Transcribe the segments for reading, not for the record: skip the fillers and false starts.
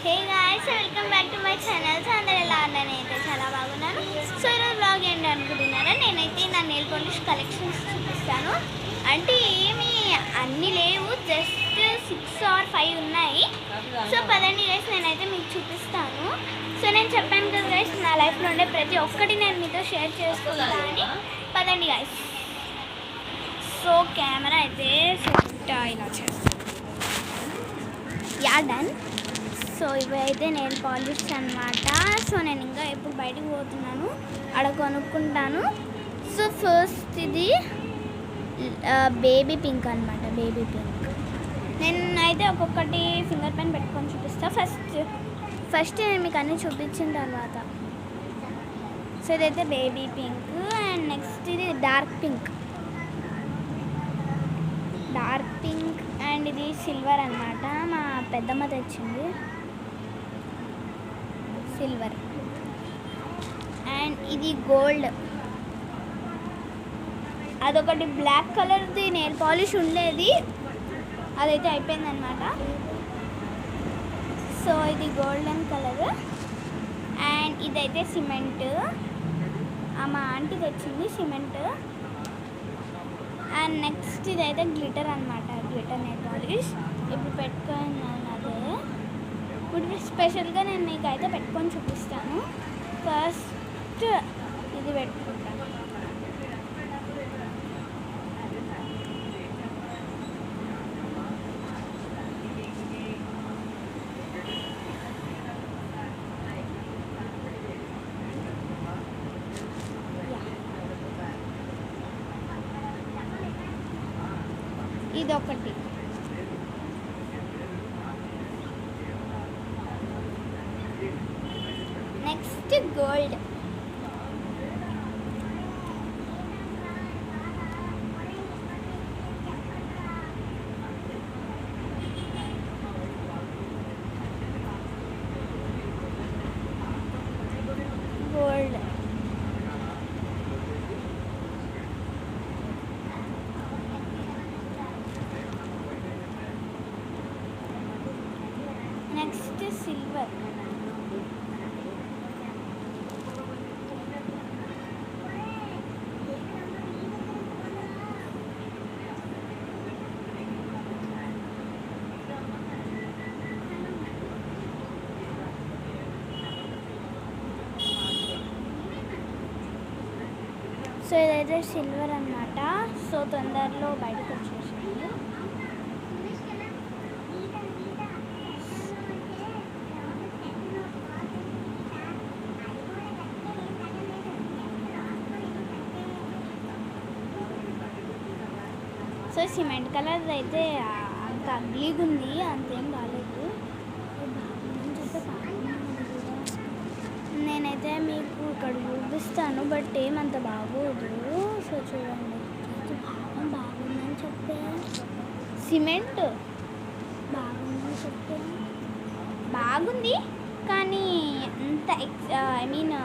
Hey guys, welcome back to my channel. So అందరు ఎలా ఉన్నారు? నేనైతే చాలా బాగున్నాను. సో ఈరోజు బ్లాగ్ ఏంటి అనుకుంటున్నారా? నేనైతే నా నెయిల్ పాలిష్ కలెక్షన్స్ చూపిస్తాను. అంటే ఏమి అన్నీ లేవు, జస్ట్ 6 or 5 ఉన్నాయి. సో పదండి గైస్, నేనైతే మీకు చూపిస్తాను. సో నేను చెప్పాను కదా గైస్, నా లైఫ్లో ఉండే ప్రతి ఒక్కటి నేను మీతో షేర్ చేసుకుంటాను అని. పదండి గైస్. సో కెమెరా అయితే సెట్ ఇలా చేస్తాను. Yeah done. సో ఇవి అయితే నెయిల్ పాలిష్ అనమాట. సో నేను ఇంకా ఎప్పుడు బయటకు పోతున్నాను, అక్కడ కొనుక్కుంటాను. సో ఫస్ట్ ఇది బేబీ పింక్ అనమాట. బేబీ పింక్ నేను అయితే ఒక్కొక్కటి ఫింగర్ పెన్ పెట్టుకొని చూపిస్తాను. ఫస్ట్ నేను మీకు అన్నీ చూపించిన తర్వాత. సో ఇదైతే బేబీ పింక్. అండ్ నెక్స్ట్ ఇది డార్క్ పింక్. అండ్ ఇది సిల్వర్ అనమాట. మా పెద్దమ్మ తెచ్చింది సిల్వర్. అండ్ ఇది గోల్డ్. అదొకటి బ్లాక్ కలర్ది నెయిల్ పాలిష్ ఉండేది, అదైతే అయిపోయిందనమాట. సో ఇది గోల్డెన్ కలర్. అండ్ ఇదైతే సిమెంట్. మా ఆంటీ తెచ్చింది సిమెంట్. అండ్ నెక్స్ట్ ఇదైతే గ్లిటర్ అనమాట. గ్లిటర్ నెయిల్ పాలిష్ ఇప్పుడు పెట్టుకున్నాను. అదే ఇప్పుడు స్పెషల్గా నేను మీకు అయితే పెట్టుకొని చూపిస్తాను. ఫస్ట్ ఇది పెట్టుకుంటాను. ఇదొకటి. Next gold. Gold. Next silver. So ఇదైతే సిల్వర్ అన్నమాట. సో తొందరలో బయటకు వచ్చేసింది. సో సిమెంట్ కలర్ అయితే అంత అగ్లీగా ఉంది, అంతేం బాగాలేదు. నేనైతే మీకు ఇక్కడ చూపిస్తాను, బట్ ఏమంత బాగోదు. సో చూడండి, బాగుందని చెప్పే సిమెంట్ బాగుంది, కానీ అంత ఐ మీన్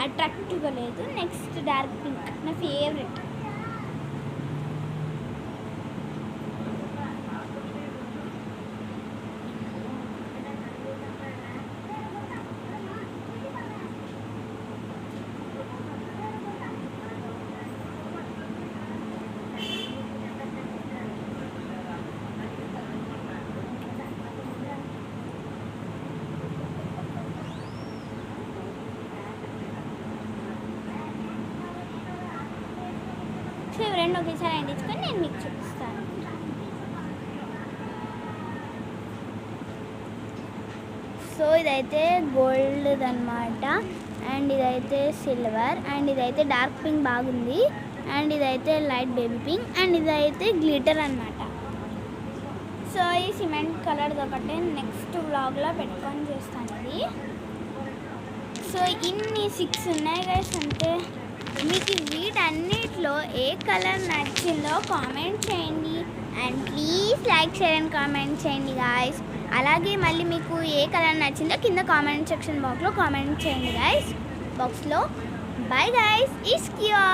అట్రాక్టివ్గా లేదు. నెక్స్ట్ డార్క్ పింక్ నా ఫేవరెట్. సో ఇవి రెండు ఒకేసారి అంటించుకొని నేను మీకు చూపిస్తాను. సో ఇదైతే గోల్డ్ అనమాట. అండ్ ఇదైతే సిల్వర్. అండ్ ఇదైతే డార్క్ పింక్ బాగుంది. అండ్ ఇదైతే లైట్ బేబీ పింక్. అండ్ ఇదైతే గ్లిటర్ అనమాట. సో ఈ సిమెంట్ కలర్ది ఒకటే నెక్స్ట్ వ్లాగ్లో పెట్టుకొని చేస్తాను ఇది. సో ఇన్ని 6 ఉన్నాయి గైస్. అంతే. మీకు వీటన్నిటిలో ఏ కలర్ నచ్చిందో కామెంట్ చేయండి. And please like, share and comment చేయండి గాయస్. అలాగే మళ్ళీ మీకు ఏ కలర్ నచ్చిందో కింద కామెంట్ సెక్షన్ బాక్స్లో కామెంట్ చేయండి గాయస్. బాక్స్లో. By guys, it's cure.